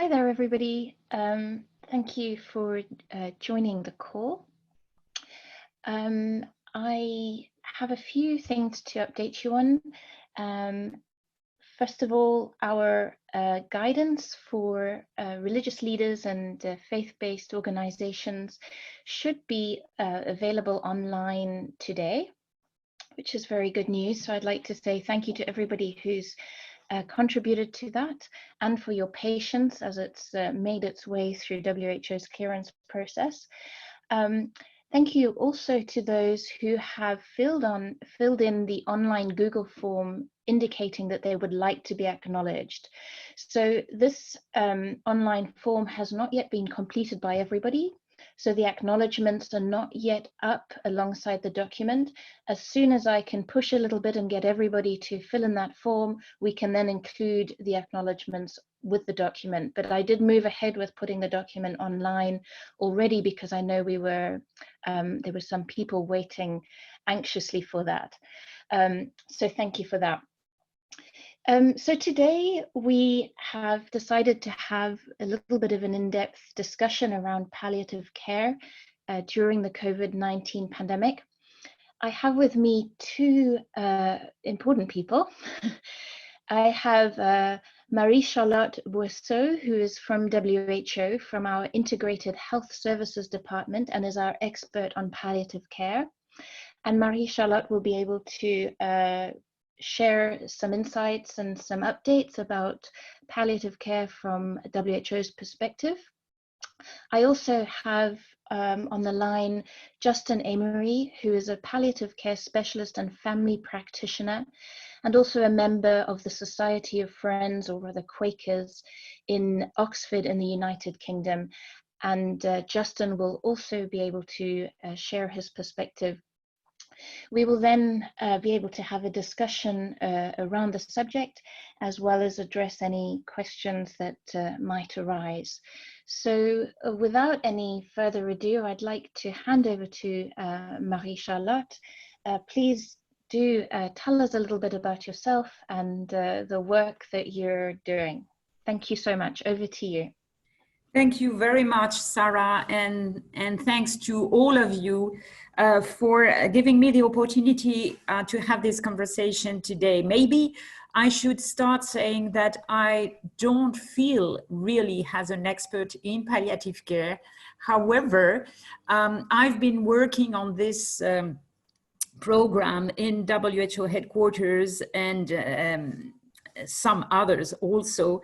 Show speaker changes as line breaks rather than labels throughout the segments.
Hi there, everybody. Thank you for joining the call. I have a few things to update you on. First of all, our guidance for religious leaders and faith-based organizations should be available online today, which is very good news. So I'd like to say thank you to everybody who's contributed to that and for your patience as it's made its way through WHO's clearance process. Thank you also to those who have filled in the online Google form indicating that they would like to be acknowledged. So this online form has not yet been completed by everybody. So the acknowledgements are not yet up alongside the document. As soon as I can push a little bit and get everybody to fill in that form, we can then include the acknowledgements with the document. But I did move ahead with putting the document online already because I know there were some people waiting anxiously for that. So thank you for that. So today we have decided to have a little bit of an in-depth discussion around palliative care during the COVID-19 pandemic. I have with me two important people. I have Marie-Charlotte Boisseau, who is from WHO, from our Integrated Health Services Department, and is our expert on palliative care. And Marie-Charlotte will be able to share some insights and some updates about palliative care from WHO's perspective. I also have on the line Justin Amory, who is a palliative care specialist and family practitioner, and also a member of the Society of Friends, or rather Quakers, in Oxford in the United Kingdom. And Justin will also be able to share his perspective. We will then be able to have a discussion around the subject, as well as address any questions that might arise. So without any further ado, I'd like to hand over to Marie-Charlotte. Please do tell us a little bit about yourself and the work that you're doing. Thank you so much. Over to you.
Thank you very much, Sarah, and thanks to all of you for giving me the opportunity to have this conversation today. Maybe I should start saying that I don't feel really as an expert in palliative care. However, I've been working on this program in WHO headquarters and some others also.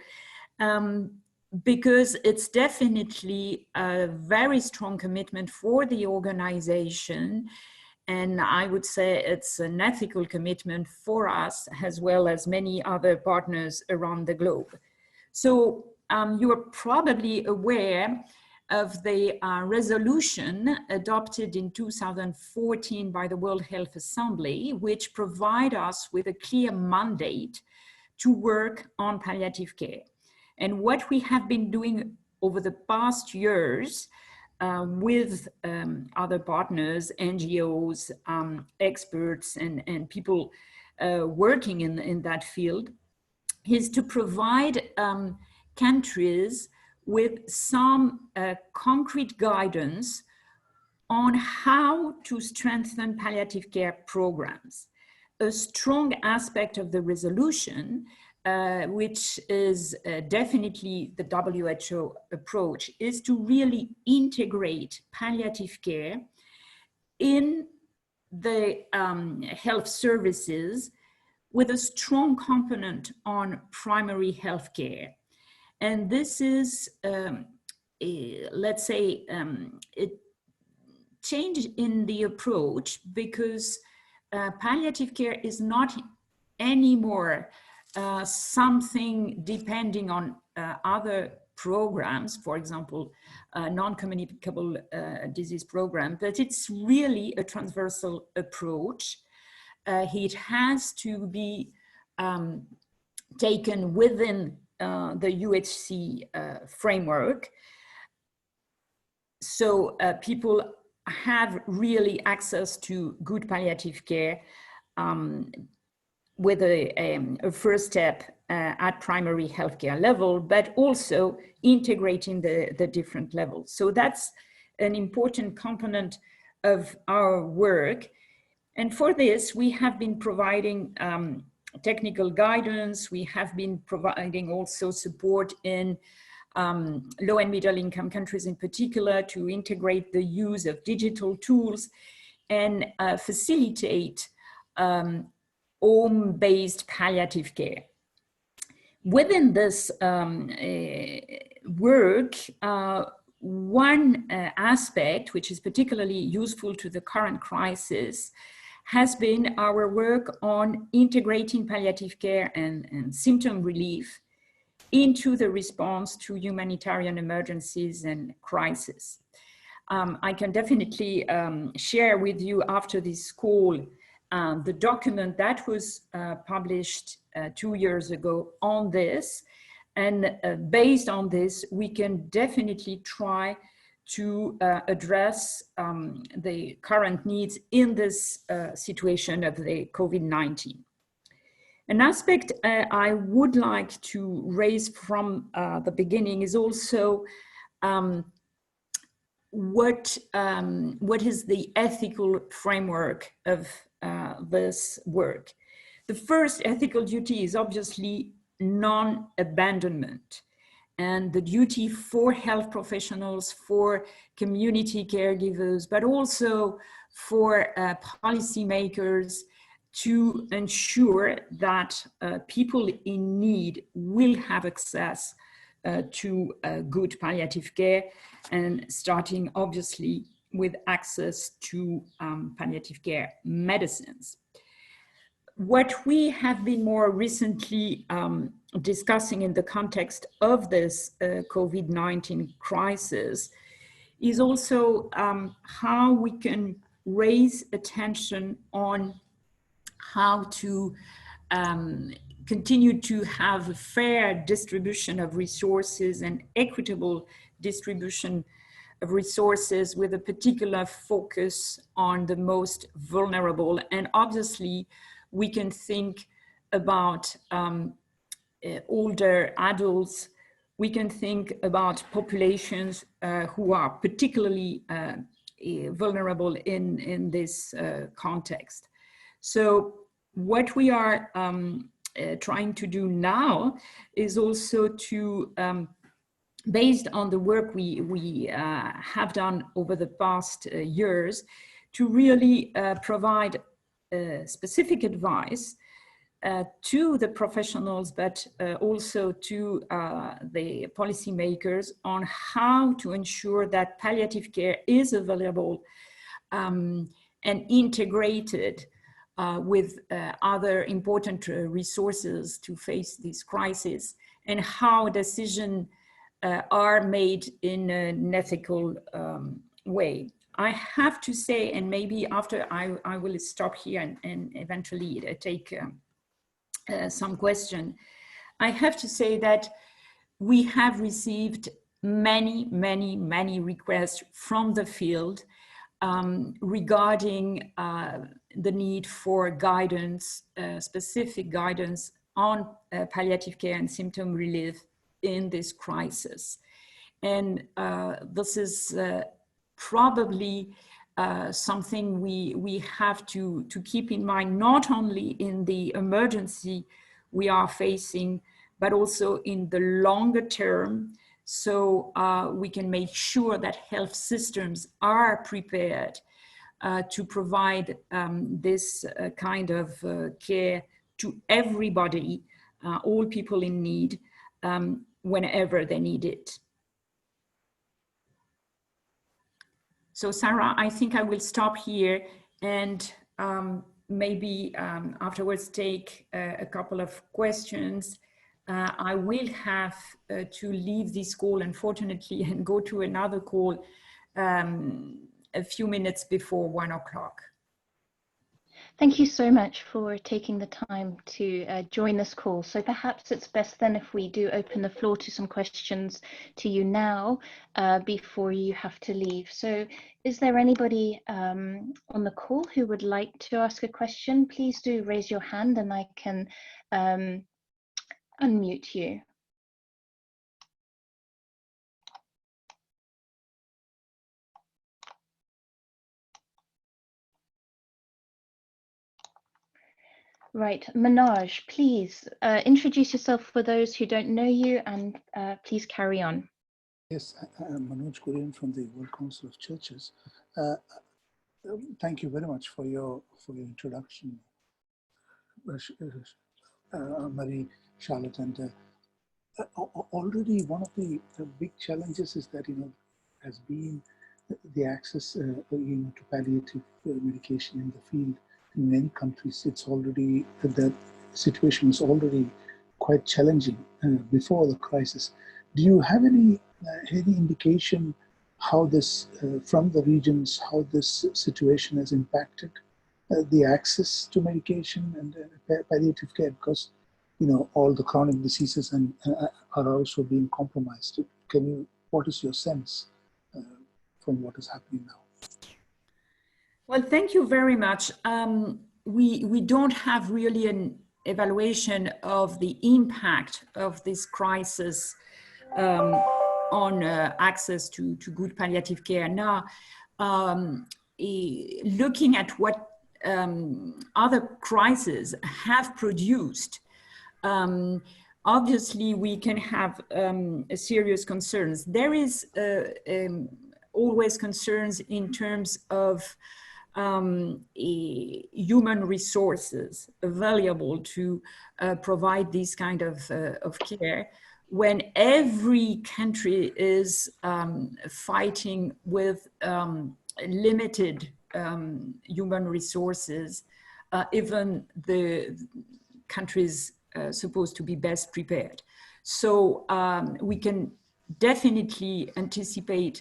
Because it's definitely a very strong commitment for the organization. And I would say it's an ethical commitment for us, as well as many other partners around the globe. So you are probably aware of the resolution adopted in 2014 by the World Health Assembly, which provide us with a clear mandate to work on palliative care. And what we have been doing over the past years with other partners, NGOs, experts, and people working in that field is to provide countries with some concrete guidance on how to strengthen palliative care programs. A strong aspect of the resolution which is definitely the WHO approach, is to really integrate palliative care in the health services with a strong component on primary health care. And this is, let's say, a change in the approach, because palliative care is not anymore something depending on other programs, for example, non-communicable disease program, but it's really a transversal approach. It has to be taken within the UHC framework. So people have really access to good palliative care with a first step at primary healthcare level, but also integrating the different levels. So that's an important component of our work. And for this, we have been providing technical guidance. We have been providing also support in low and middle income countries in particular to integrate the use of digital tools and facilitate home-based palliative care. Within this work, one aspect which is particularly useful to the current crisis has been our work on integrating palliative care and symptom relief into the response to humanitarian emergencies and crises. I can definitely share with you after this call the document that was published 2 years ago on this. And based on this, we can definitely try to address the current needs in this situation of the COVID-19. An aspect I would like to raise from the beginning is also what is the ethical framework of this work. The first ethical duty is obviously non-abandonment, and the duty for health professionals, for community caregivers, but also for policymakers to ensure that people in need will have access to good palliative care, and starting obviously with access to palliative care medicines. What we have been more recently discussing in the context of this COVID-19 crisis is also how we can raise attention on how to continue to have a fair distribution of resources and equitable distribution of resources with a particular focus on the most vulnerable. And obviously, we can think about older adults. We can think about populations who are particularly vulnerable in this context. So what we are trying to do now is also to, based on the work we have done over the past years, to really provide specific advice to the professionals, but also to the policymakers on how to ensure that palliative care is available and integrated with other important resources to face this crisis, and how decisions are made in an ethical way. I have to say, and maybe after I will stop here and eventually take some question. I have to say that we have received many requests from the field regarding the need for guidance, specific guidance on palliative care and symptom relief in this crisis. And this is probably something we have to keep in mind, not only in the emergency we are facing, but also in the longer term, so we can make sure that health systems are prepared to provide this kind of care to everybody, all people in need, whenever they need it. So Sarah, I think I will stop here and maybe afterwards take a couple of questions. I will have to leave this call, unfortunately, and go to another call a few minutes before 1 o'clock.
Thank you so much for taking the time to join this call. So perhaps it's best then if we do open the floor to some questions to you now before you have to leave. So is there anybody on the call who would like to ask a question? Please do raise your hand and I can unmute you. Right, Manoj, please introduce yourself for those who don't know you, and please carry on.
Yes, I'm Manoj Kurian from the World Council of Churches. Thank you very much for your introduction, Marie, Charlotte, and already one of the big challenges is that has been the access to palliative medication in the field. In many countries, it's already the situation was already quite challenging before the crisis. Do you have any indication how this from the regions, how this situation has impacted the access to medication and palliative care? Because all the chronic diseases and are also being compromised. What is your sense from what is happening now?
Well, thank you very much. We don't have really an evaluation of the impact of this crisis on access to good palliative care. Now, looking at what other crises have produced, obviously we can have serious concerns. There is always concerns in terms of human resources available to provide this kind of care, when every country is fighting with limited human resources, even the countries supposed to be best prepared. So we can definitely anticipate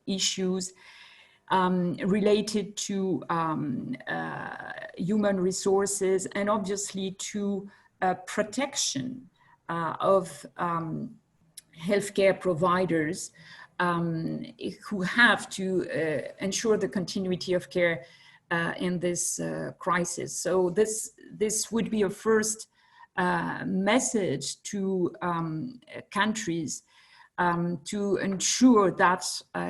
issues related to human resources, and obviously to protection of healthcare providers who have to ensure the continuity of care in this crisis. So this would be a first message to countries to ensure that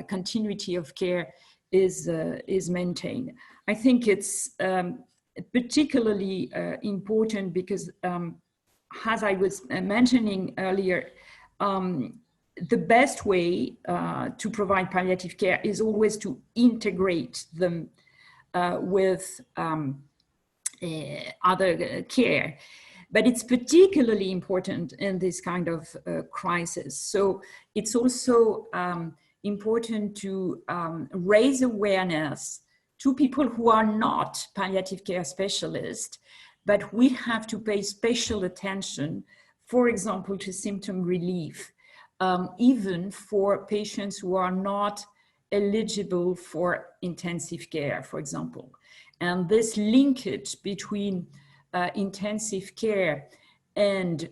continuity of care is maintained. I think it's particularly important because, as I was mentioning earlier, the best way to provide palliative care is always to integrate them with other care. But it's particularly important in this kind of crisis. So it's also important to raise awareness to people who are not palliative care specialists, but we have to pay special attention, for example, to symptom relief, even for patients who are not eligible for intensive care, for example. And this linkage between intensive care and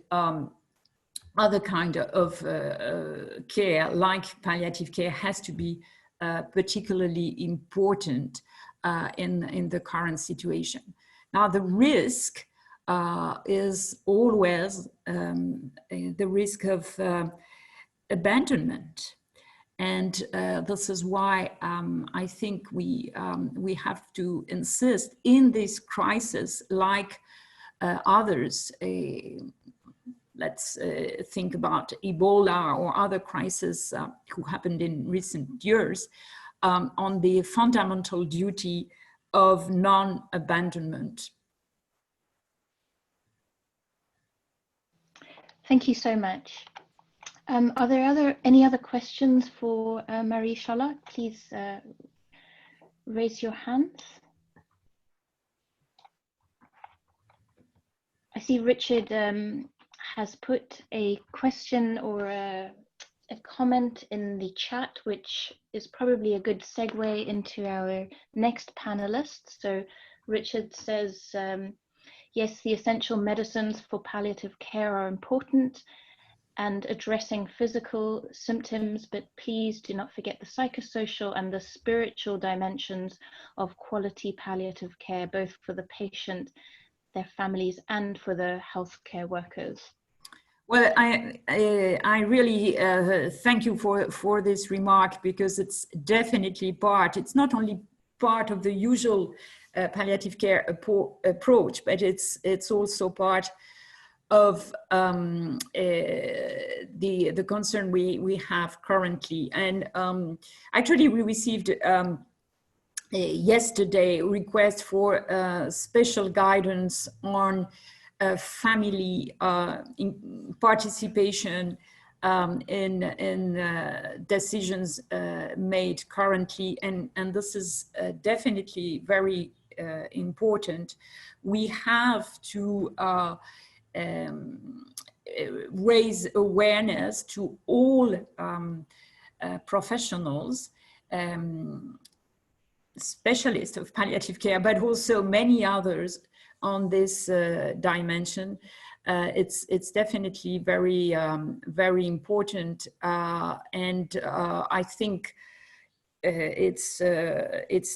other kind of care, like palliative care, has to be particularly important in the current situation. Now, the risk is always the risk of abandonment. And this is why I think we have to insist in this crisis, like others. Let's think about Ebola or other crises who happened in recent years, on the fundamental duty of non-abandonment.
Thank you so much. Are there any other questions for Marie-Charlotte? Please raise your hands. I see Richard has put a question or a comment in the chat, which is probably a good segue into our next panelist. So Richard says, yes, the essential medicines for palliative care are important and addressing physical symptoms, but please do not forget the psychosocial and the spiritual dimensions of quality palliative care, both for the patient, their families, and for the healthcare workers.
Well, I really thank you for this remark, because it's definitely part. It's not only part of the usual palliative care approach, but it's also part of the concern we have currently. And actually, we received yesterday a request for special guidance on family participation in decisions made currently, and this is definitely very important. We have to raise awareness to all professionals, specialists of palliative care, but also many others on this dimension. It's definitely very very important, and I think it's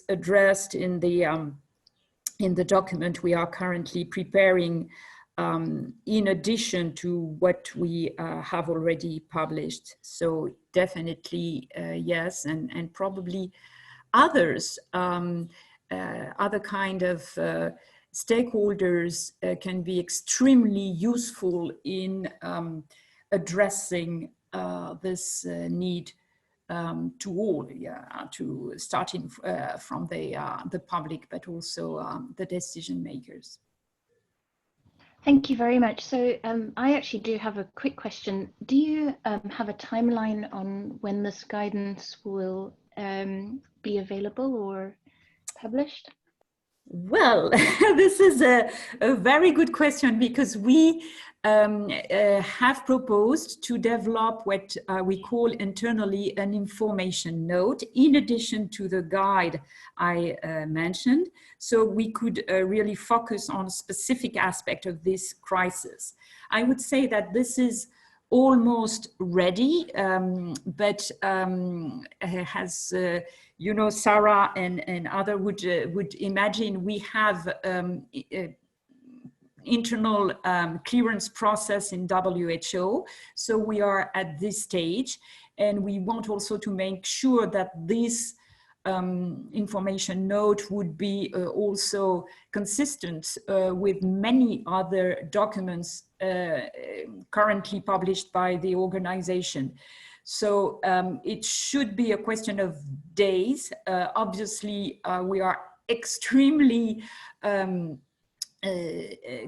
addressed in the document we are currently preparing, in addition to what we have already published. So definitely yes, and probably others, other kind of stakeholders can be extremely useful in addressing this need to all, to starting from the public, but also the decision makers.
Thank you very much. So I actually do have a quick question. Do you have a timeline on when this guidance will be available or published?
Well, this is a very good question, because we have proposed to develop what we call internally an information note, in addition to the guide I mentioned, so we could really focus on a specific aspect of this crisis. I would say that this is almost ready, but has you know, Sarah and other would imagine, we have internal clearance process in WHO. So we are at this stage, and we want also to make sure that this information note would be also consistent with many other documents currently published by the organization. So it should be a question of days. Obviously, we are extremely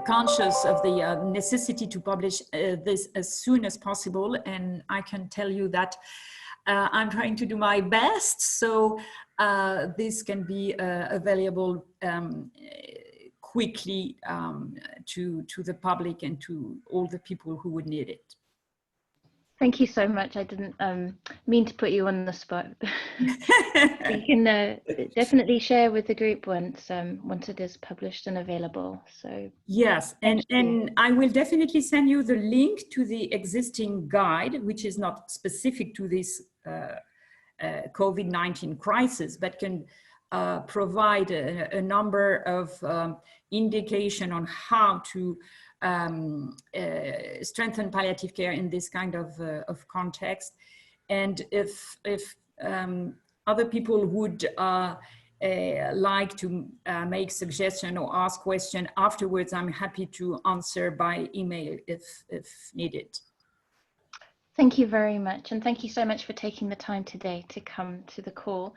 conscious of the necessity to publish this as soon as possible, and I can tell you that I'm trying to do my best, so this can be available quickly to the public and to all the people who would need it.
Thank you so much. I didn't mean to put you on the spot. You can definitely share with the group once it is published and available. So
yes, and I will definitely send you the link to the existing guide, which is not specific to this COVID-19 crisis, but can provide a number of indication on how to strengthen palliative care in this kind of context. And if other people would like to make suggestion or ask question afterwards, I'm happy to answer by email if needed.
Thank you very much, and thank you so much for taking the time today to come to the call.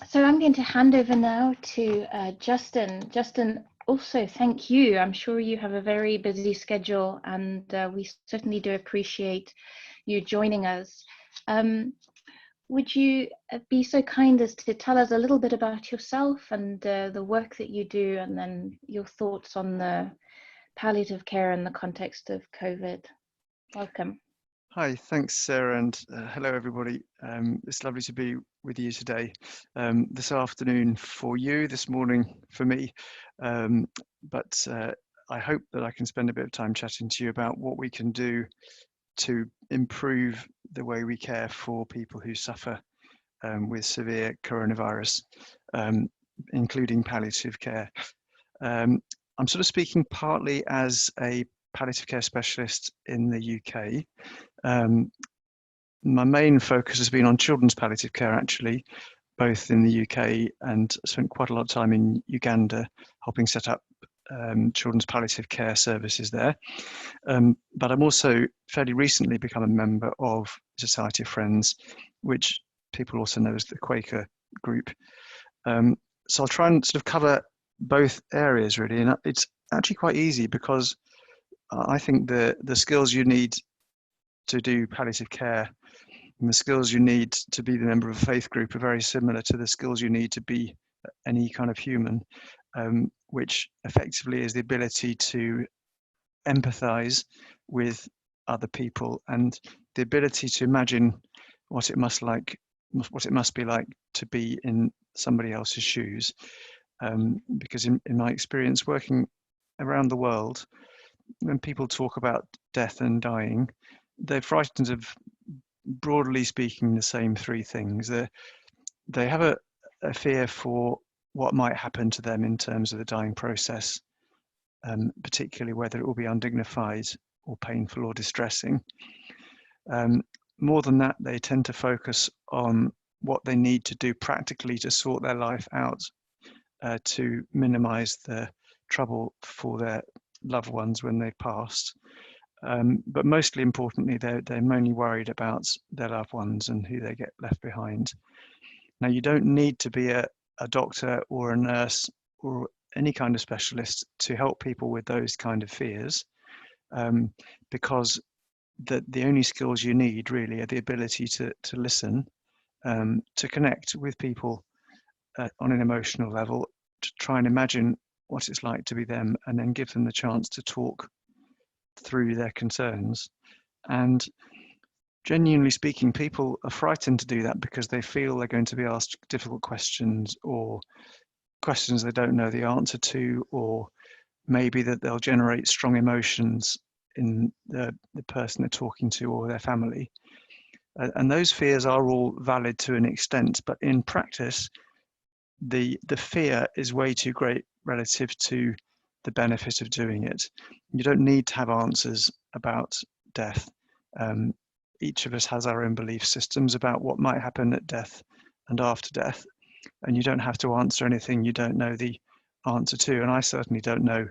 So I'm going to hand over now to Justin. Justin, also thank you. I'm sure you have a very busy schedule, and we certainly do appreciate you joining us. Would you be so kind as to tell us a little bit about yourself and the work that you do, and then your thoughts on the palliative care in the context of COVID? Welcome.
Hi, thanks, Sarah, and hello, everybody. It's lovely to be with you today. This afternoon for you, this morning for me, but I hope that I can spend a bit of time chatting to you about what we can do to improve the way we care for people who suffer with severe coronavirus, including palliative care. I'm sort of speaking partly as a palliative care specialist in the UK. My main focus has been on children's palliative care, actually, both in the UK, and spent quite a lot of time in Uganda helping set up children's palliative care services there. But I'm also fairly recently become a member of Society of Friends, which people also know as the Quaker group. So I'll try and sort of cover both areas really, and it's actually quite easy because I think the skills you need to do palliative care and the skills you need to be the member of a faith group are very similar to the skills you need to be any kind of human, which effectively is the ability to empathize with other people and the ability to imagine what it must be like to be in somebody else's shoes. Because in my experience working around the world, when people talk about death and dying, they're frightened of, broadly speaking, the same three things. They have a fear for what might happen to them in terms of the dying process, particularly whether it will be undignified or painful or distressing. More than that, they tend to focus on what they need to do practically to sort their life out, to minimize the trouble for their loved ones when they've passed. But mostly importantly, they're mainly worried about their loved ones and who they get left behind. Now, you don't need to be a doctor or a nurse or any kind of specialist to help people with those kind of fears, because the only skills you need really are the ability to listen, to connect with people on an emotional level, to try and imagine what it's like to be them, and then give them the chance to talk through their concerns. And genuinely speaking, people are frightened to do that because they feel they're going to be asked difficult questions, or questions they don't know the answer to, or maybe that they'll generate strong emotions in the person they're talking to or their family. And those fears are all valid to an extent, but in practice, the fear is way too great relative to the benefit of doing it. You don't need to have answers about death. Each of us has our own belief systems about what might happen at death and after death, and you don't have to answer anything you don't know the answer to, and I certainly don't know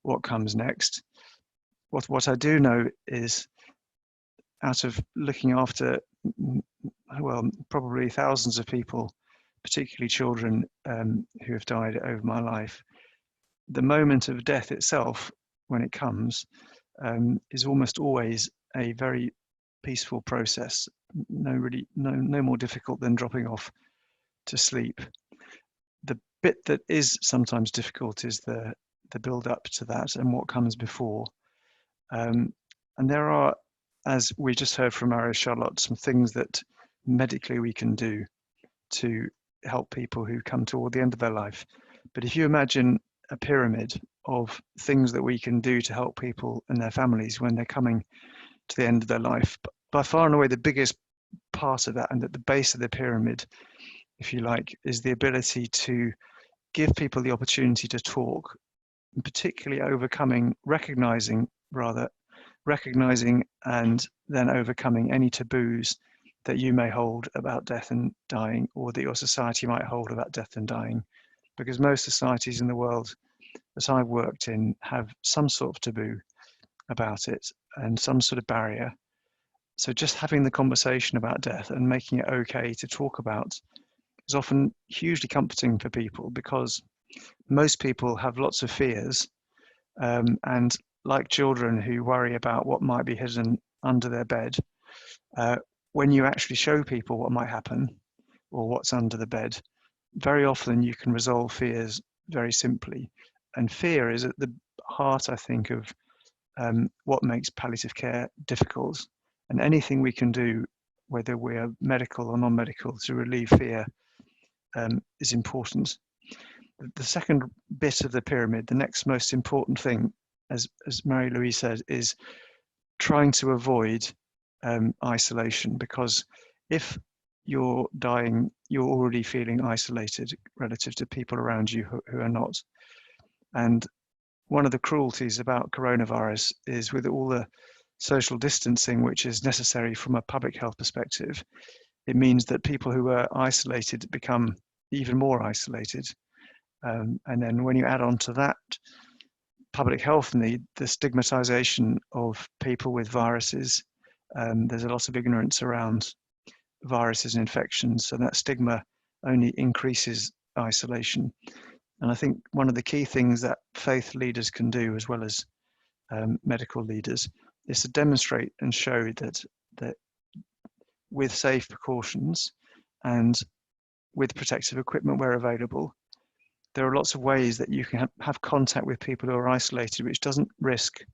what comes next. What I do know is, out of looking after, well, probably thousands of people, particularly children who have died over my life, the moment of death itself, when it comes, is almost always a very peaceful process. No more difficult than dropping off to sleep. The bit that is sometimes difficult is the build up to that and what comes before. And there are, as we just heard from Mario Charlotte, some things that medically we can do to help people who come toward the end of their life. But if you imagine a pyramid of things that we can do to help people and their families when they're coming to the end of their life, by far and away the biggest part of that, and at the base of the pyramid, if you like, is the ability to give people the opportunity to talk, and particularly recognizing and then overcoming any taboos that you may hold about death and dying, or that your society might hold about death and dying. Because most societies in the world that I've worked in have some sort of taboo about it and some sort of barrier. So just having the conversation about death and making it okay to talk about is often hugely comforting for people, because most people have lots of fears, and like children who worry about what might be hidden under their bed, when you actually show people what might happen or what's under the bed, very often you can resolve fears very simply. And fear is at the heart, I think, of what makes palliative care difficult. And anything we can do, whether we're medical or non-medical, to relieve fear is important. The second bit of the pyramid, the next most important thing, as Marie-Louise said, is trying to avoid isolation, because if you're dying, you're already feeling isolated relative to people around you who are not. And one of the cruelties about coronavirus is with all the social distancing, which is necessary from a public health perspective, it means that people who are isolated become even more isolated. And then when you add on to that public health need, the stigmatization of people with viruses, there's a lot of ignorance around viruses and infections, so that stigma only increases isolation. And I think one of the key things that faith leaders can do, as well as medical leaders, is to demonstrate and show that with safe precautions and with protective equipment where available, there are lots of ways that you can have contact with people who are isolated, which doesn't risk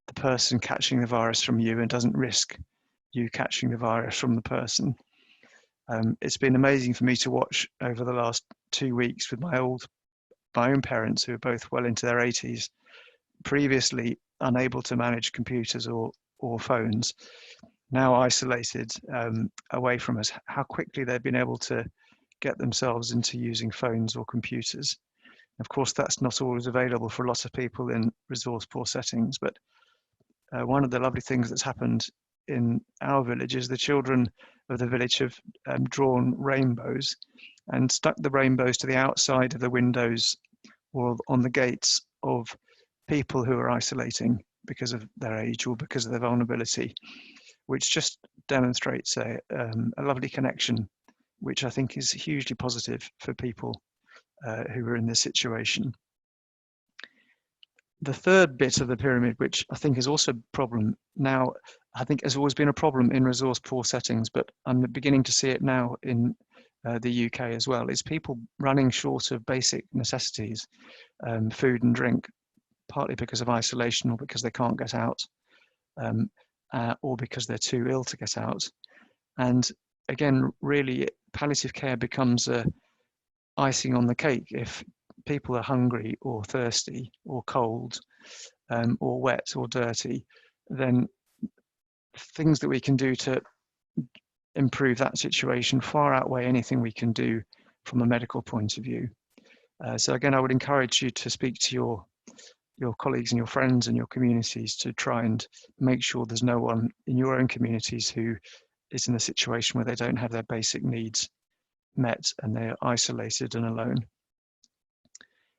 the person catching the virus from you and doesn't risk you catching the virus from the person. It's been amazing for me to watch over the last 2 weeks with my own parents, who are both well into their 80s, previously unable to manage computers or phones, now isolated away from us, how quickly they've been able to get themselves into using phones or computers. Of course, that's not always available for lots of people in resource-poor settings, but one of the lovely things that's happened in our village is the children of the village have drawn rainbows and stuck the rainbows to the outside of the windows or on the gates of people who are isolating because of their age or because of their vulnerability, which just demonstrates a lovely connection, which I think is hugely positive for people who are in this situation. The third bit of the pyramid, which I think is also a problem now, I think has always been a problem in resource-poor settings, but I'm beginning to see it now in the UK as well, is people running short of basic necessities, food and drink, partly because of isolation or because they can't get out, or because they're too ill to get out. And again, really, palliative care becomes a icing on the cake if people are hungry or thirsty or cold or wet or dirty. Then things that we can do to improve that situation far outweigh anything we can do from a medical point of view. So again, I would encourage you to speak to your colleagues and your friends and your communities to try and make sure there's no one in your own communities who is in a situation where they don't have their basic needs met and they're isolated and alone.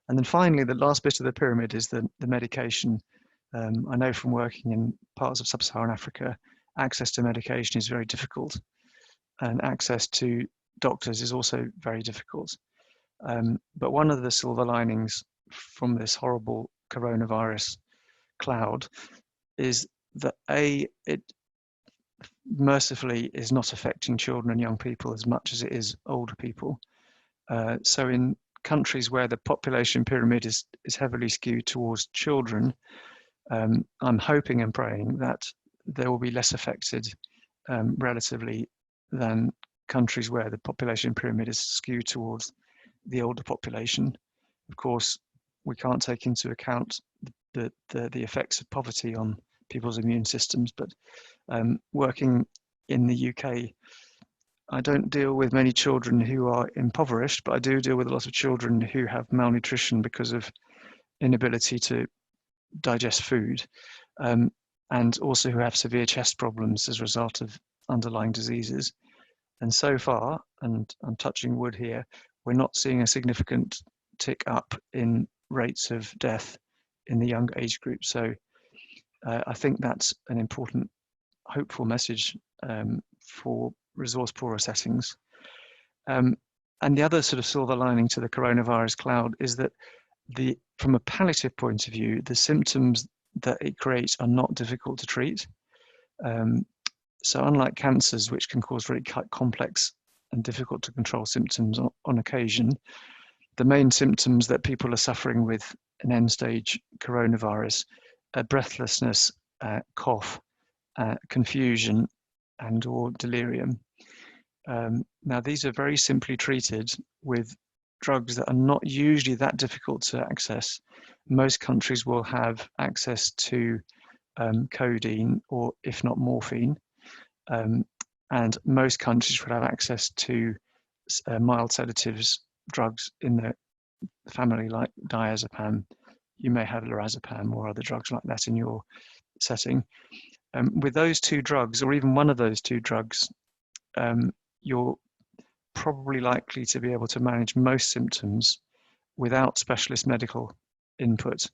And then finally, the last bit of the pyramid is the medication. I know from working in parts of sub-Saharan Africa, access to medication is very difficult, and access to doctors is also very difficult. But one of the silver linings from this horrible coronavirus cloud is that it mercifully is not affecting children and young people as much as it is older people. So in countries where the population pyramid is heavily skewed towards children, I'm hoping and praying that there will be less affected relatively than countries where the population pyramid is skewed towards the older population. Of course, we can't take into account the effects of poverty on people's immune systems, but working in the UK, I don't deal with many children who are impoverished, but I do deal with a lot of children who have malnutrition because of inability to digest food, and also who have severe chest problems as a result of underlying diseases. And so far, and I'm touching wood here, we're not seeing a significant tick up in rates of death in the younger age group. So I think that's an important, hopeful message for resource poorer settings. And the other sort of silver lining to the coronavirus cloud is that from a palliative point of view, the symptoms that it creates are not difficult to treat. So unlike cancers, which can cause very complex and difficult to control symptoms on occasion, the main symptoms that people are suffering with an end-stage coronavirus are breathlessness, cough, confusion, and or delirium. Now, these are very simply treated with drugs that are not usually that difficult to access. Most countries will have access to codeine, or if not morphine, and most countries will have access to mild sedatives drugs in the family like diazepam, you may have lorazepam or other drugs like that in your setting. With those two drugs, or even one of those two drugs, you're probably likely to be able to manage most symptoms without specialist medical input.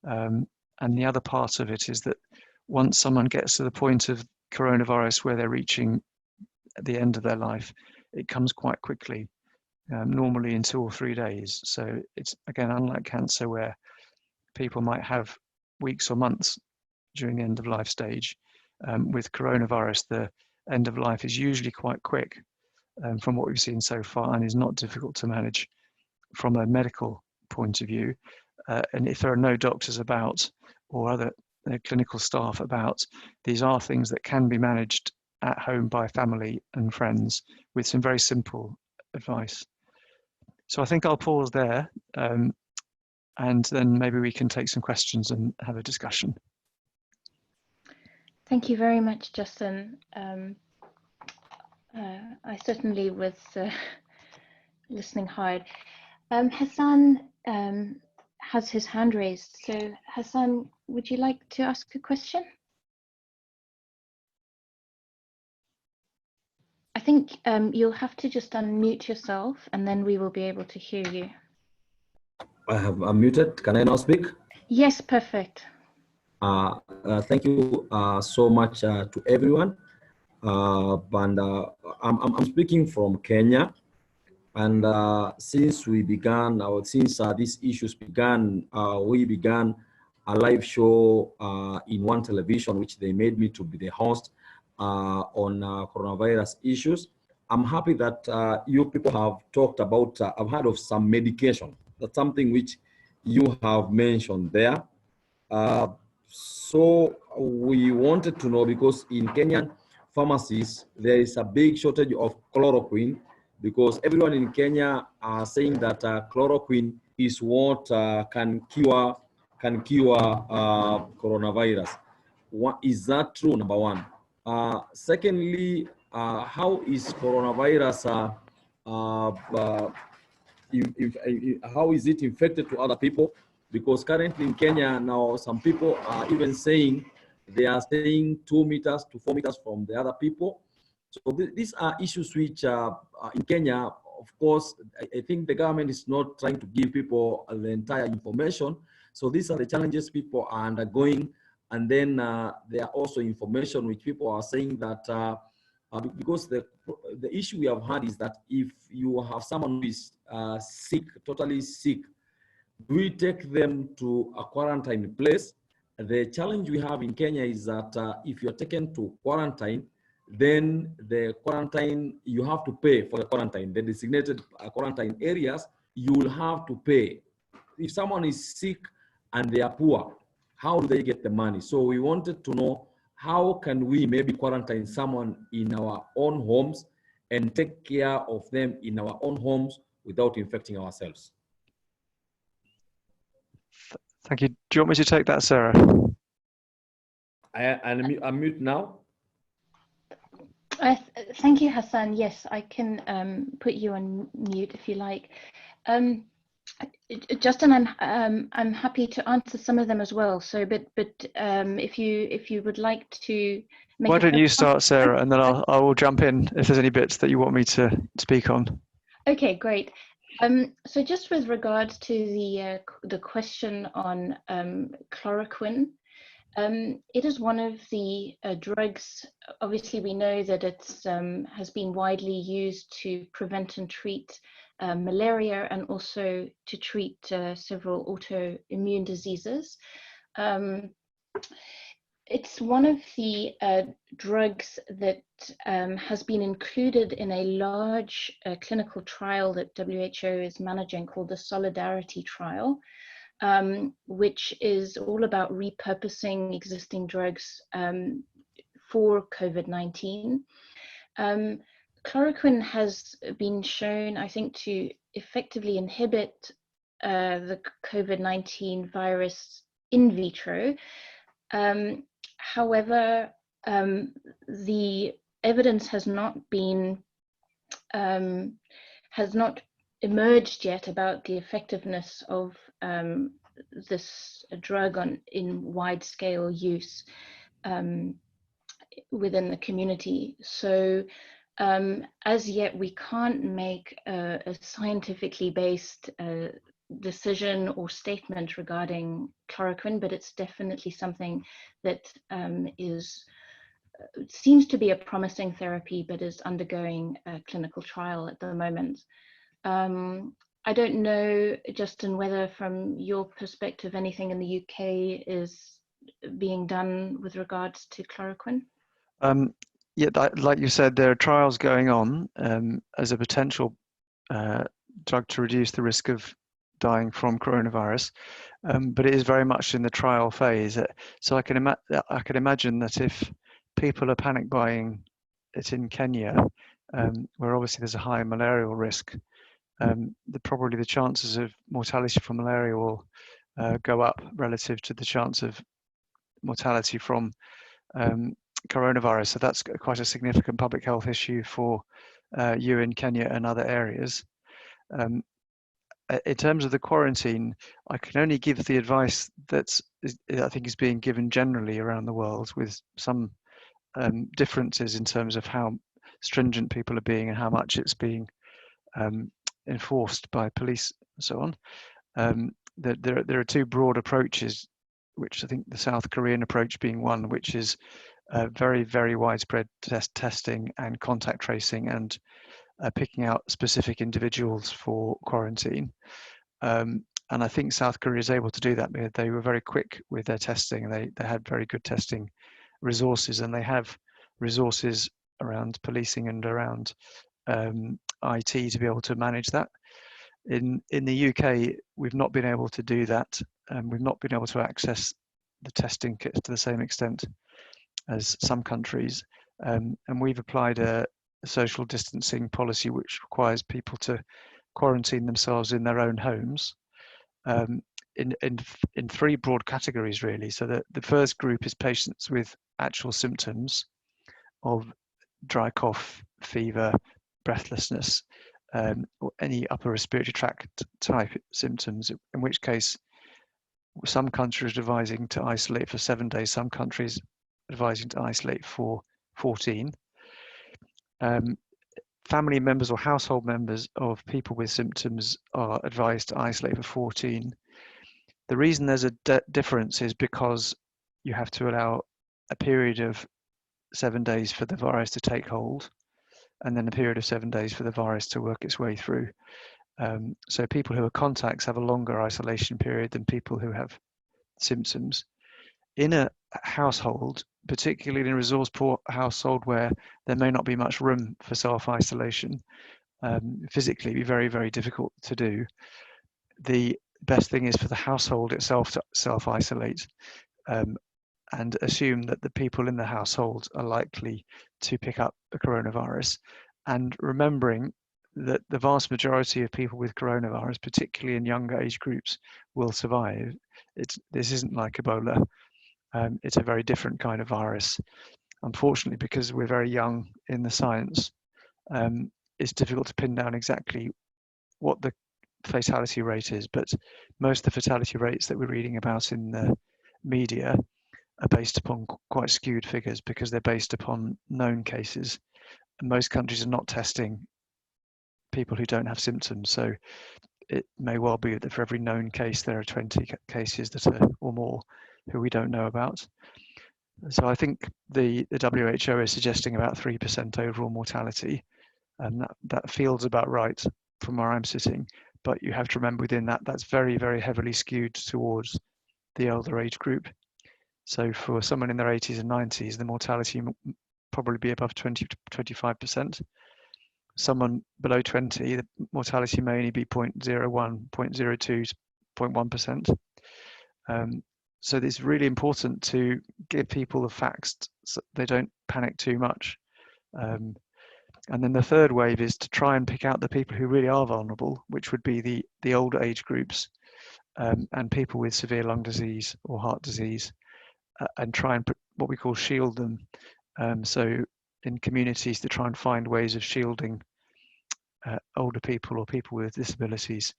And the other part of it is that once someone gets to the point of coronavirus where they're reaching the end of their life, it comes quite quickly, normally in 2 or 3 days. So it's, again, unlike cancer where people might have weeks or months during the end of life stage. With coronavirus, the end of life is usually quite quick from what we've seen so far, and is not difficult to manage from a medical point of view. And if there are no doctors about or other clinical staff about, these are things that can be managed at home by family and friends with some very simple advice. So I think I'll pause there, and then maybe we can take some questions and have a discussion.
Thank you very much, Justin. I certainly was listening hard. Hassan has his hand raised. So Hassan, would you like to ask a question? I think you'll have to just unmute yourself and then we will be able to hear you.
I have unmuted. Can I now speak?
Yes, perfect.
Thank you so much to everyone. I'm speaking from Kenya. And since we began, since these issues began, we began a live show in one television, which they made me to be the host on coronavirus issues. I'm happy that you people have talked about, I've heard of some medication. That's something which you have mentioned there. So we wanted to know, because in Kenyan pharmacies, there is a big shortage of chloroquine, because everyone in Kenya are saying that chloroquine is what can cure coronavirus. Is that true? Number one. Secondly, how is coronavirus? How is it infected to other people? Because currently in Kenya now, some people are even saying they are staying 2 meters to 4 meters from the other people. So these are issues which in Kenya, of course, I think the government is not trying to give people the entire information. So these are the challenges people are undergoing. And then there are also information which people are saying that because the issue we have had is that if you have someone who is sick, totally sick, we take them to a quarantine place. The challenge we have in Kenya is that if you're taken to quarantine, then the quarantine, you have to pay for the quarantine. The designated quarantine areas, you will have to pay. If someone is sick and they are poor, how do they get the money? So we wanted to know, how can we maybe quarantine someone in our own homes and take care of them in our own homes without infecting ourselves?
Thank you. Do you want me to take that, Sarah?
I'm mute now.
Thank you, Hassan. Yes, I can put you on mute if you like. Justin, I'm happy to answer some of them as well. So, but if you would like to make,
why don't you start, Sarah, and then I will jump in if there's any bits that you want me to speak on.
Okay, great. So just with regards to the question on chloroquine, it is one of the drugs. Obviously, we know that it's has been widely used to prevent and treat malaria, and also to treat several autoimmune diseases. It's one of the drugs that has been included in a large clinical trial that WHO is managing called the Solidarity Trial, which is all about repurposing existing drugs for COVID-19. Chloroquine has been shown, I think, to effectively inhibit the COVID-19 virus in vitro. However, the evidence has not emerged yet about the effectiveness of this drug in wide-scale use within the community. So as yet, we can't make a scientifically based decision or statement regarding chloroquine, but it's definitely something that seems to be a promising therapy, but is undergoing a clinical trial at the moment. I don't know, Justin, whether from your perspective, anything in the UK is being done with regards to chloroquine?
Yeah, like you said, there are trials going on as a potential drug to reduce the risk of dying from coronavirus, but it is very much in the trial phase. So I can imagine that if people are panic buying it in Kenya, where obviously there's a high malarial risk, probably the chances of mortality from malaria will go up relative to the chance of mortality from coronavirus. So that's quite a significant public health issue for you in Kenya and other areas. In terms of the quarantine, I can only give the advice that I think is being given generally around the world, with some differences in terms of how stringent people are being and how much it's being enforced by police and so on. There are two broad approaches, which I think the South Korean approach being one, which is very, very widespread testing and contact tracing and picking out specific individuals for quarantine. And I think South Korea is able to do that. They were very quick with their testing. They had very good testing resources, and they have resources around policing and around IT to be able to manage that. In the UK, we've not been able to do that, and we've not been able to access the testing kits to the same extent as some countries. And we've applied a social distancing policy which requires people to quarantine themselves in their own homes in three broad categories, really. So the first group is patients with actual symptoms of dry cough, fever, breathlessness, or any upper respiratory tract type symptoms, in which case some countries are advising to isolate for 7 days, some countries advising to isolate for 14. Family members or household members of people with symptoms are advised to isolate for 14. The reason there's a difference is because you have to allow a period of 7 days for the virus to take hold, and then a period of 7 days for the virus to work its way through. So people who are contacts have a longer isolation period than people who have symptoms. In a household, particularly in a resource-poor household where there may not be much room for self-isolation, physically be very, very difficult to do. The best thing is for the household itself to self-isolate and assume that the people in the household are likely to pick up the coronavirus, and remembering that the vast majority of people with coronavirus, particularly in younger age groups, will survive. This isn't like Ebola. It's a very different kind of virus. Unfortunately, because we're very young in the science, it's difficult to pin down exactly what the fatality rate is, but most of the fatality rates that we're reading about in the media are based upon quite skewed figures because they're based upon known cases. And most countries are not testing people who don't have symptoms. So it may well be that for every known case, there are 20 cases that are or more who we don't know about. So I think the WHO is suggesting about 3% overall mortality, and that feels about right from where I'm sitting. But you have to remember within that, that's very, very heavily skewed towards the older age group. So for someone in their 80s and 90s, the mortality probably be above 20 to 25%. Someone below 20, the mortality may only be 0.01, 0.02, 0.1%. So it's really important to give people the facts so they don't panic too much. And then the third wave is to try and pick out the people who really are vulnerable, which would be the older age groups and people with severe lung disease or heart disease, and try and put what we call shield them. So in communities to try and find ways of shielding older people or people with disabilities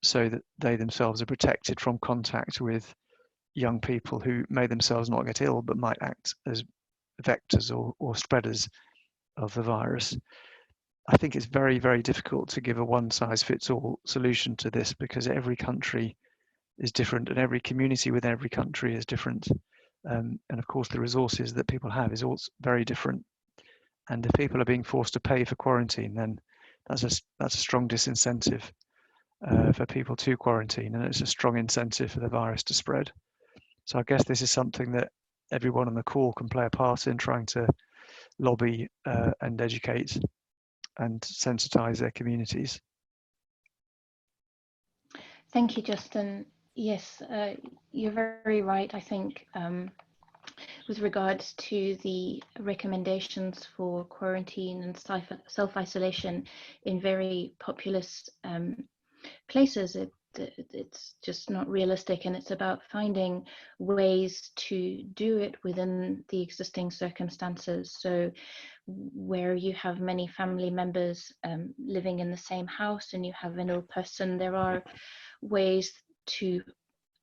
so that they themselves are protected from contact with young people who may themselves not get ill but might act as vectors or spreaders of the virus. I think it's very, very difficult to give a one-size-fits-all solution to this, because every country is different and every community within every country is different. And of course, the resources that people have is also very different. And if people are being forced to pay for quarantine, then that's a strong disincentive for people to quarantine, and it's a strong incentive for the virus to spread. So I guess this is something that everyone on the call can play a part in, trying to lobby and educate and sensitize their communities.
Thank you, Justin. Yes, you're very right. I think with regards to the recommendations for quarantine and self-isolation in very populous places, it's just not realistic, and it's about finding ways to do it within the existing circumstances. So where you have many family members living in the same house and you have an ill person, there are ways to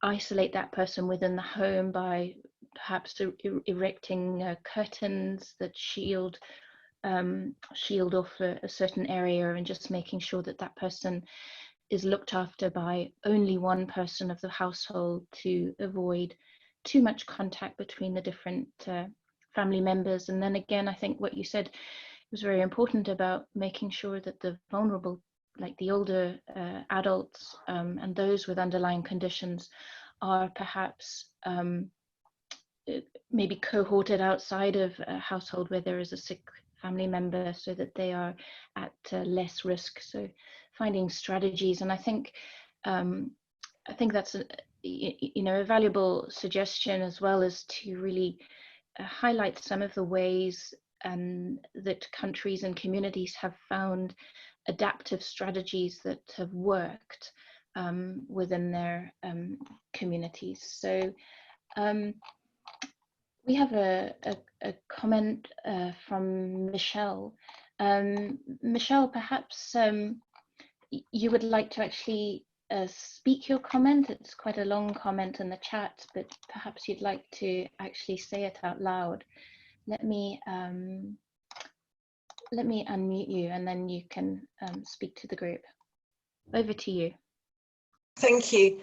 isolate that person within the home by perhaps erecting curtains that shield off a certain area, and just making sure that that person is looked after by only one person of the household to avoid too much contact between the different family members. And then again, I think what you said was very important about making sure that the vulnerable, like the older adults and those with underlying conditions, are perhaps maybe cohorted outside of a household where there is a sick family member, so that they are at less risk. So finding strategies, and I think that's a valuable suggestion, as well as to really highlight some of the ways that countries and communities have found adaptive strategies that have worked within their communities. So we have a comment from Michelle. Michelle, perhaps you would like to actually speak your comment. It's quite a long comment in the chat, but perhaps you'd like to actually say it out loud. Let me unmute you, and then you can speak to the group. Over to you.
Thank you.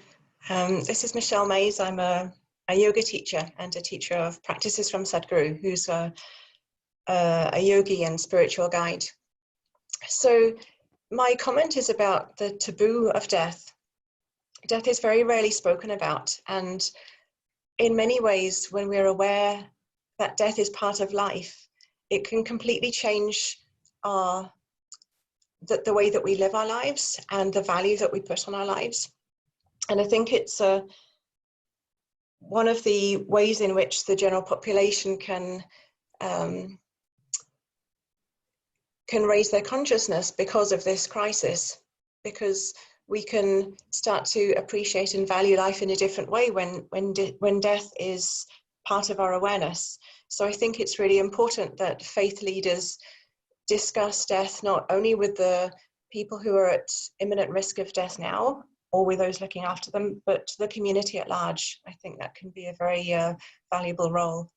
This is Michelle Mays. I'm a yoga teacher and a teacher of practices from Sadhguru, who's a yogi and spiritual guide. So my comment is about the taboo of death. Death is very rarely spoken about, and in many ways, when we're aware that death is part of life, it can completely change the way that we live our lives and the value that we put on our lives. And I think it's one of the ways in which the general population can raise their consciousness because of this crisis, because we can start to appreciate and value life in a different way when death is part of our awareness. So I think it's really important that faith leaders discuss death not only with the people who are at imminent risk of death now, or with those looking after them, but to the community at large. I think that can be a very valuable role.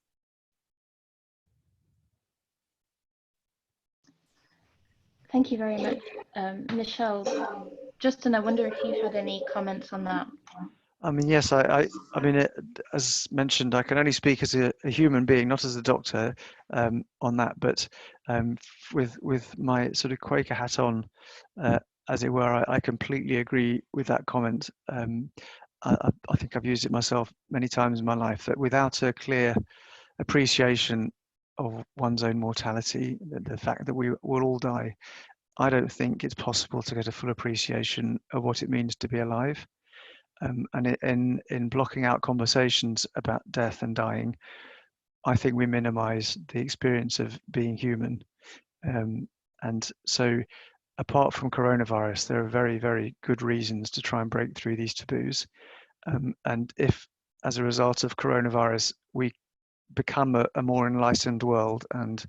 Thank you very much, Michelle. Justin, I wonder if you had any comments on that.
I mean, yes, I mean, as mentioned, I can only speak as a human being, not as a doctor, on that. But with my sort of Quaker hat on, as it were, I completely agree with that comment. I think I've used it myself many times in my life, that without a clear appreciation of one's own mortality, the fact that we will all die, I don't think it's possible to get a full appreciation of what it means to be alive. And in blocking out conversations about death and dying, I think we minimize the experience of being human. And so apart from coronavirus, there are very, very good reasons to try and break through these taboos. And if, as a result of coronavirus, we become a more enlightened world and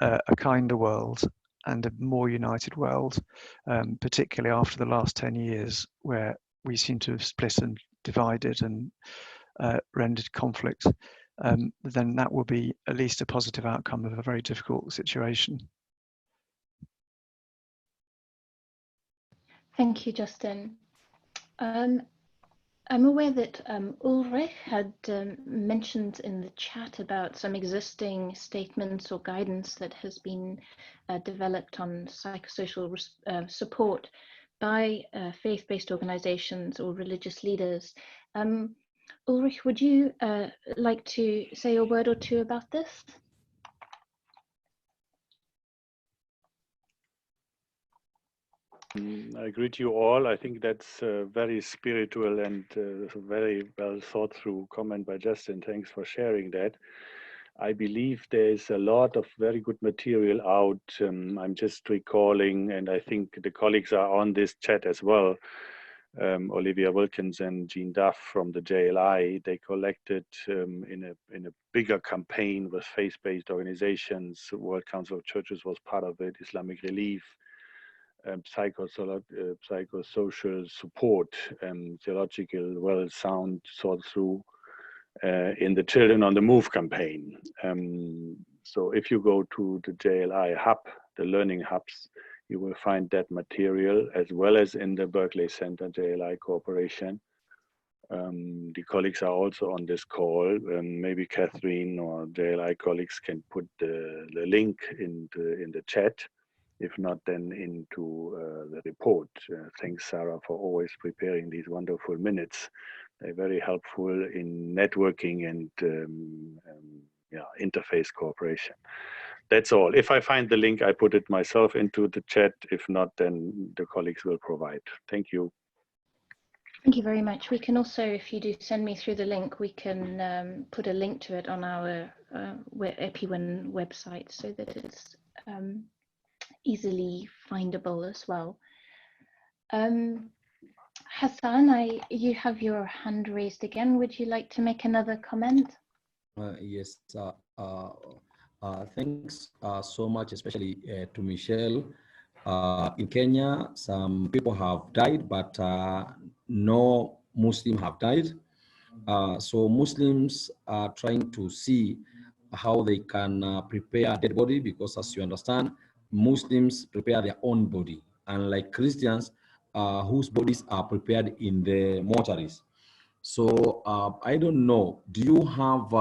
a kinder world, and a more united world, particularly after the last 10 years, where we seem to have split and divided and rendered conflict, then that will be at least a positive outcome of a very difficult situation.
Thank you, Justin. I'm aware that Ulrich had mentioned in the chat about some existing statements or guidance that has been developed on psychosocial support by faith-based organizations or religious leaders. Ulrich, would you like to say a word or two about this?
I greet you all. I think that's a very spiritual and very well thought through comment by Justin. Thanks for sharing that. I believe there's a lot of very good material out. I'm just recalling, and I think the colleagues are on this chat as well. Olivia Wilkins and Jean Duff from the JLI, they collected in a bigger campaign with faith-based organizations. World Council of Churches was part of it, Islamic Relief, psychosocial support, theological well sound thought through in the Children on the Move campaign. So if you go to the JLI hub, the learning hubs, you will find that material, as well as in the Berkeley Center JLI Corporation. The colleagues are also on this call. Maybe Catherine or JLI colleagues can put the link in the chat. If not, then into the report. Thanks, Sarah, for always preparing these wonderful minutes. They're very helpful in networking and interface cooperation. That's all. If I find the link, I put it myself into the chat. If not, then the colleagues will provide. Thank you.
Thank you very much. We can also, if you do send me through the link, we can put a link to it on our EPI-WIN website so that it's easily findable as well. Hassan, you have your hand raised again. Would you like to make another comment?
Yes, thanks so much, especially to Michelle. In Kenya, some people have died, but no Muslim have died. So Muslims are trying to see how they can prepare a dead body, because as you understand, Muslims prepare their own body, unlike Christians whose bodies are prepared in the mortuaries. So I don't know, do you have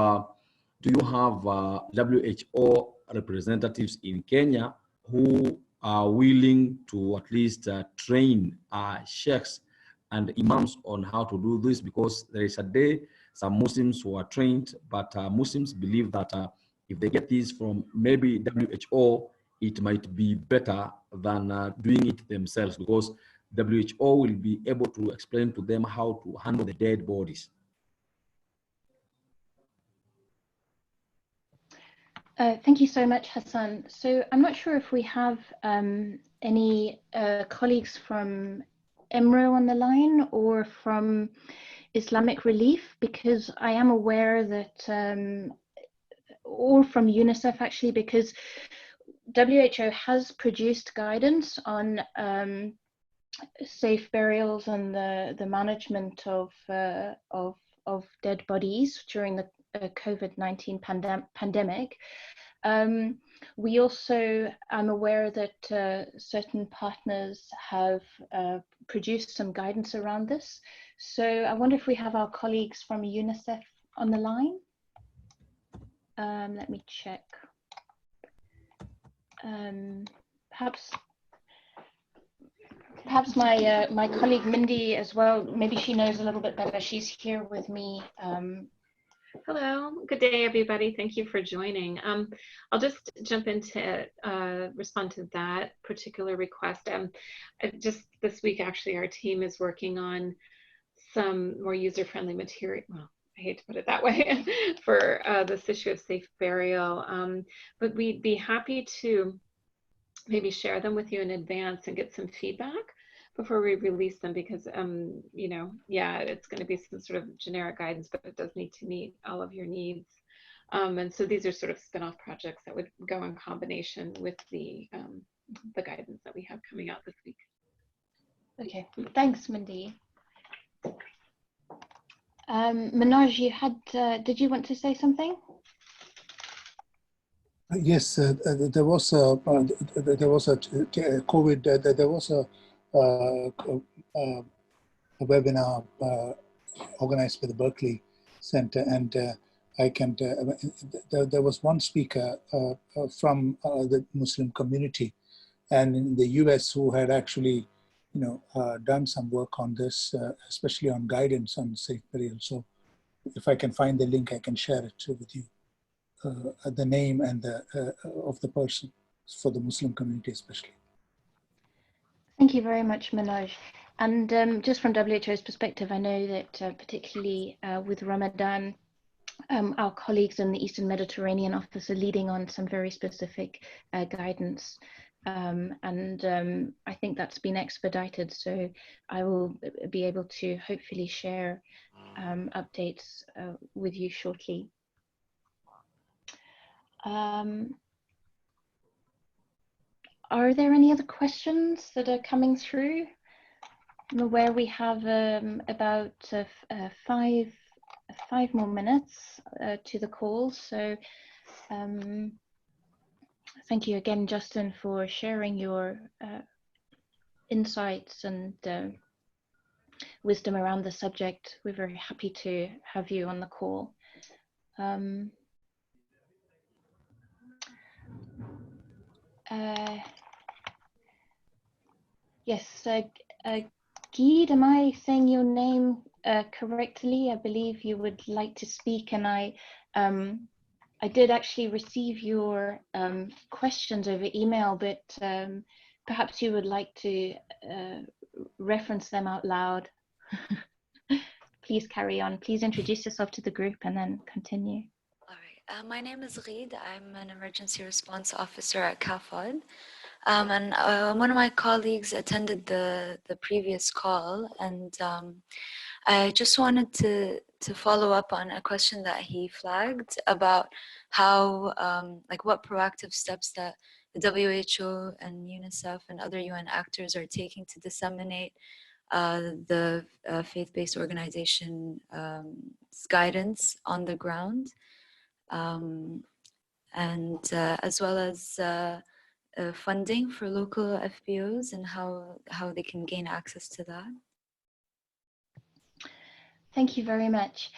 WHO representatives in Kenya who are willing to at least train sheikhs and imams on how to do this? Because there is a day some Muslims who are trained, but Muslims believe that if they get this from maybe WHO, it might be better than doing it themselves, because WHO will be able to explain to them how to handle the dead bodies.
Thank you so much, Hassan. So I'm not sure if we have any colleagues from EMRO on the line or from Islamic Relief, because I am aware that, or from UNICEF actually, because WHO has produced guidance on safe burials and the management of dead bodies during the COVID-19 pandemic. We also, I'm aware that certain partners have produced some guidance around this. So I wonder if we have our colleagues from UNICEF on the line. Let me check. Perhaps my colleague Mindy as well, maybe she knows a little bit better. She's here with me.
Hello, good day, everybody. Thank you for joining. I'll just jump into respond to that particular request. Just this week, actually, our team is working on some more user-friendly material. Well, I hate to put it that way, for this issue of safe burial. But we'd be happy to maybe share them with you in advance and get some feedback before we release them, because you know, yeah, it's going to be some sort of generic guidance, but it does need to meet all of your needs. And so these are sort of spin-off projects that would go in combination with the the guidance that we have coming out this week.
Okay, thanks, Mindy. Manoj, you had, did you want to say something?
Yes, there was a COVID. There was a webinar organized by the Berkeley Center, and there was one speaker from the Muslim community, and in the US, who had actually, done some work on this, especially on guidance on safe burial. So, if I can find the link, I can share it with you. The name and the of the person for the Muslim community, especially.
Thank you very much, Manoj. And just from WHO's perspective, I know that particularly with Ramadan, our colleagues in the Eastern Mediterranean office are leading on some very specific guidance. I think that's been expedited, so I will be able to hopefully share updates with you shortly. Are there any other questions that are coming through? I'm aware we have about 5 more minutes to the call, so thank you again, Justin, for sharing your insights and wisdom around the subject. We're very happy to have you on the call. Yes, Guide, am I saying your name correctly? I believe you would like to speak, and I did actually receive your questions over email, but perhaps you would like to reference them out loud. Please carry on. Please introduce yourself to the group and then continue.
All right. My name is Reed. I'm an emergency response officer at CAFOD. And one of my colleagues attended the previous call, and I just wanted to follow up on a question that he flagged about how, like, what proactive steps that the WHO and UNICEF and other UN actors are taking to disseminate the faith-based organization guidance on the ground, and as well as funding for local FBOs and how they can gain access to that.
Thank you very much.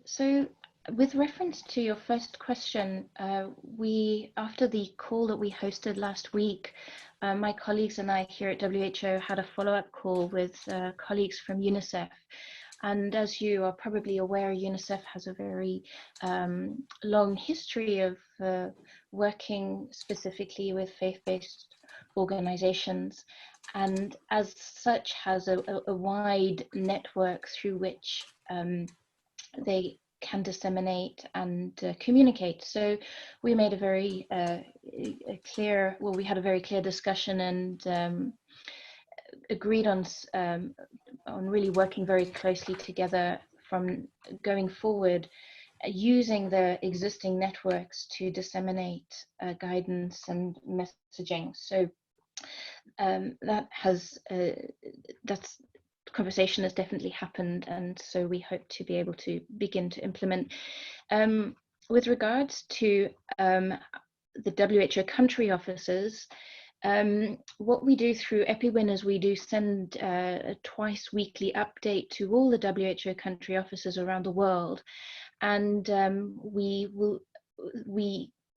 So with reference to your first question, after the call that we hosted last week, my colleagues and I here at WHO had a follow-up call with colleagues from UNICEF. And as you are probably aware, UNICEF has a very long history of working specifically with faith-based organizations, and as such has a wide network through which they can disseminate and communicate. So we made a very clear, well, we had a very clear discussion and agreed on really working very closely together from going forward, using the existing networks to disseminate guidance and messaging. So that's conversation has definitely happened, and so we hope to be able to begin to implement. With regards to the WHO country offices, what we do through EPI-WIN is we do send a twice weekly update to all the WHO country offices around the world, and we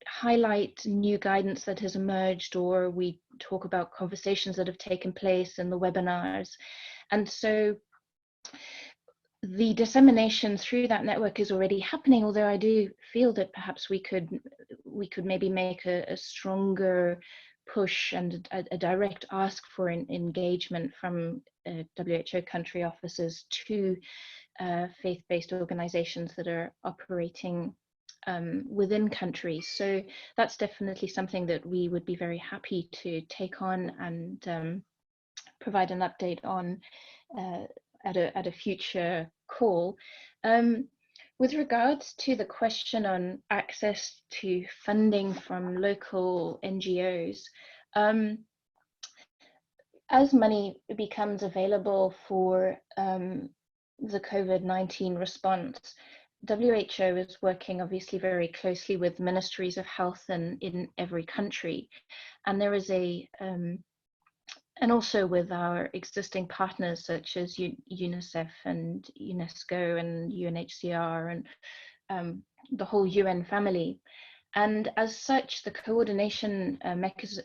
highlight new guidance that has emerged, or we talk about conversations that have taken place in the webinars. And so the dissemination through that network is already happening, although I do feel that perhaps we could maybe make a stronger push and a direct ask for an engagement from WHO country offices to faith-based organizations that are operating within countries. So that's definitely something that we would be very happy to take on and provide an update on at a future call. With regards to the question on access to funding from local NGOs, As money becomes available for the COVID-19 response, WHO is working obviously very closely with ministries of health in every country, and there is and also with our existing partners such as UNICEF and UNESCO and UNHCR and the whole UN family. And as such, the coordination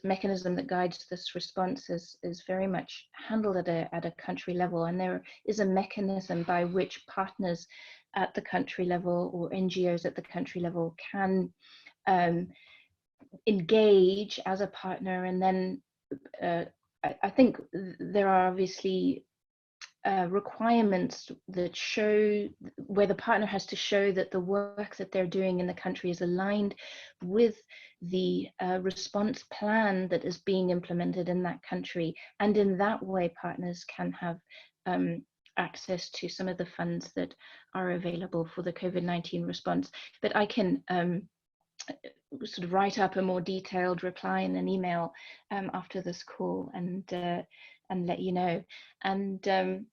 mechanism that guides this response is very much handled at a country level. And there is a mechanism by which partners at the country level or NGOs at the country level can engage as a partner. And then I think there are obviously requirements that show where the partner has to show that the work that they're doing in the country is aligned with the response plan that is being implemented in that country, and in that way partners can have access to some of the funds that are available for the COVID-19 response. But I can sort of write up a more detailed reply in an email after this call and let you know. And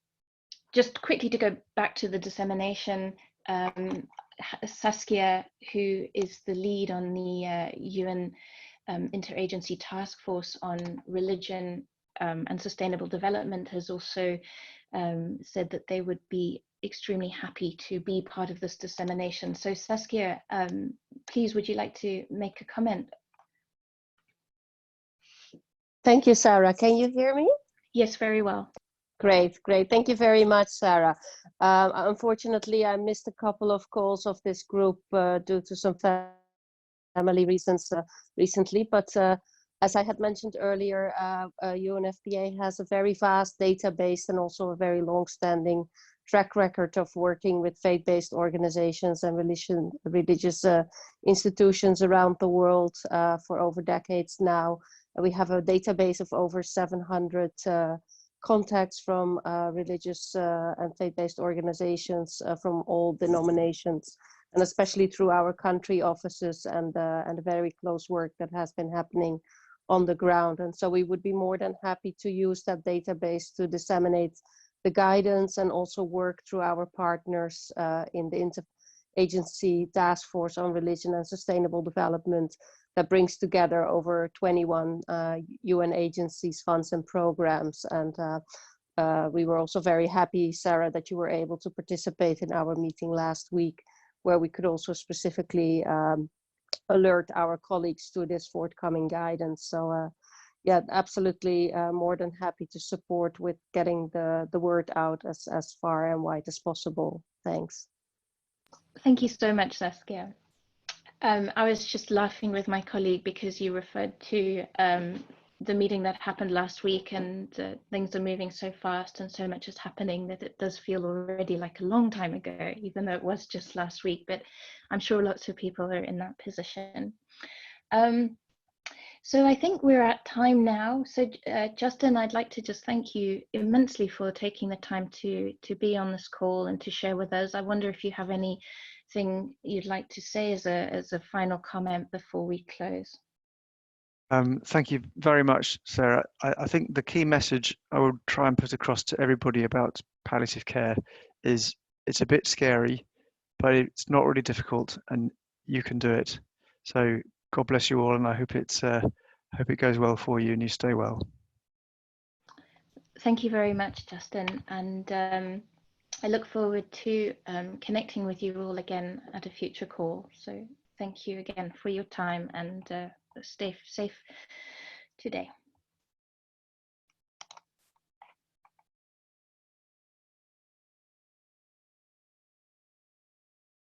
just quickly to go back to the dissemination, Saskia, who is the lead on the UN Interagency Task Force on Religion and Sustainable Development, has also said that they would be extremely happy to be part of this dissemination. So Saskia, please, would you like to make a comment?
Thank you, Sarah. Can you hear me?
Yes, very well.
Great, great. Thank you very much, Sarah. Unfortunately, I missed a couple of calls of this group due to some family reasons recently, but as I had mentioned earlier, UNFPA has a very vast database and also a very long-standing track record of working with faith-based organizations and religious institutions around the world for over decades now. We have a database of over 700 contacts from religious and faith-based organizations from all denominations, and especially through our country offices and the very close work that has been happening on the ground. And so we would be more than happy to use that database to disseminate the guidance and also work through our partners in the Interagency Task Force on Religion and Sustainable Development that brings together over 21 UN agencies, funds and programs. And we were also very happy, Sarah, that you were able to participate in our meeting last week, where we could also specifically alert our colleagues to this forthcoming guidance. So yeah, absolutely more than happy to support with getting the word out as far and wide as possible. Thanks.
Thank you so much, Saskia. I was just laughing with my colleague because you referred to the meeting that happened last week, and things are moving so fast and so much is happening that it does feel already like a long time ago, even though it was just last week. But I'm sure lots of people are in that position. So I think we're at time now. So Justin, I'd like to just thank you immensely for taking the time to be on this call and to share with us. I wonder if you have anything you'd like to say as a final comment before we close.
Thank you very much, Sarah. I think the key message I would try and put across to everybody about palliative care is it's a bit scary, but it's not really difficult and you can do it. So God bless you all, and I hope it goes well for you and you stay well.
Thank you very much, Justin, and I look forward to connecting with you all again at a future call. So thank you again for your time, and stay safe today.